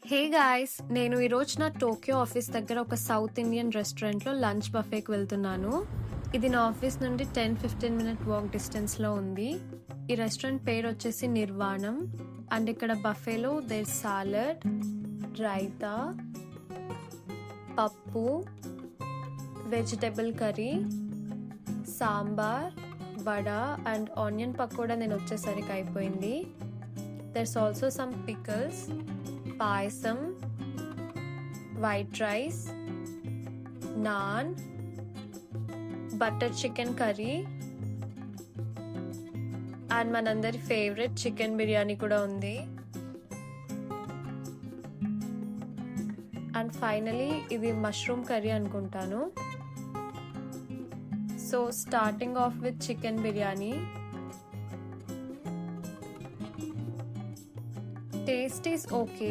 Hey guys, నేను ఈరోజు నా టోక్యో ఆఫీస్ దగ్గర ఒక సౌత్ ఇండియన్ రెస్టారెంట్లో లంచ్ బఫేకి వెళ్తున్నాను. ఇది నా ఆఫీస్ నుండి 10-15 మినిట్ వాక్ డిస్టెన్స్లో ఉంది. ఈ రెస్టారెంట్ పేరు వచ్చేసి నిర్వాణం. అండ్ ఇక్కడ బఫేలో there salad, raita, pappu, vegetable curry, sambar, vada and onion pakoda నేను వచ్చేసరికి అయిపోయింది. There's also some pickles, payasam, white rice, naan, butter chicken curry and మనందరి ఫేవరెట్ చికెన్ బిర్యానీ కూడా ఉంది. అండ్ ఫైనలీ ఇది మష్రూమ్ కర్రీ అనుకుంటాను. So starting off with chicken biryani. Taste is okay.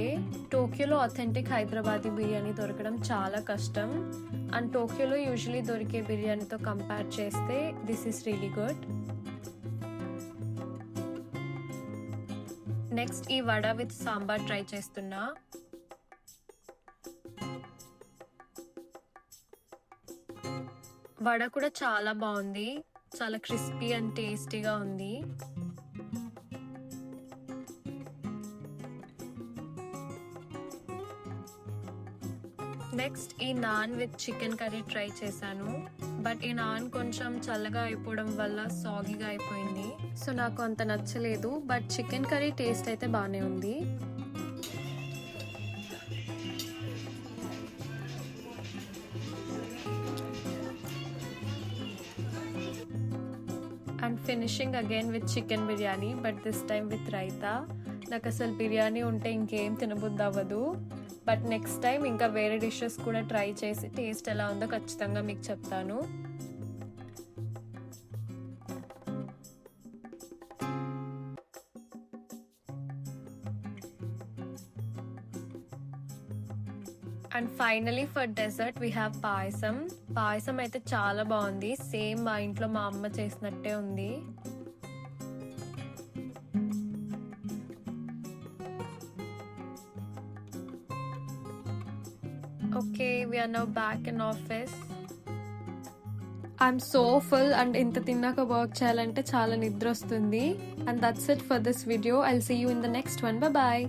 టోక్యోలో అథెంటిక్ హైదరాబాదీ బిర్యానీ దొరకడం చాలా కష్టం. అండ్ టోక్యోలో యూజువలీ దొరికే బిర్యానీతో కంపేర్ చేస్తే this is really good. Next ఈ వడ విత్ సాంబార్ ట్రై చేస్తున్నా. వడ కూడా చాలా బాగుంది, చాలా క్రిస్పీ అండ్ టేస్టీగా ఉంది. నెక్స్ట్ ఈ non with chicken curry try చేశాను. బట్ ఈ నాన్ కొంచెం చల్లగా అయిపోవడం వల్ల సాగీగా అయిపోయింది. సో నాకు అంత నచ్చలేదు. బట్ చికెన్ కర్రీ టేస్ట్ అయితే బాగానే ఉంది. And finishing again with chicken biryani, but this time with raita. నాకు అసలు బిర్యానీ ఉంటే ఇంకేం తినబుద్ధి అవ్వదు. బట్ నెక్స్ట్ టైం ఇంకా వేరే డిషెస్ కూడా ట్రై చేసి టేస్ట్ ఎలా ఉందో ఖచ్చితంగా మీకు చెప్తాను. And finally for dessert we have payasam. Payasam అయితే చాలా బాగుంది, సేమ్ మా ఇంట్లో మా అమ్మ చేసినట్టే ఉంది. Okay, we are now back in office. I'm so full and ఇంత తిన్నాక వర్క్ చేయాలంటే చాలా నిద్ర వస్తుంది. And that's it for this video. I'll see you in the next one. Bye bye.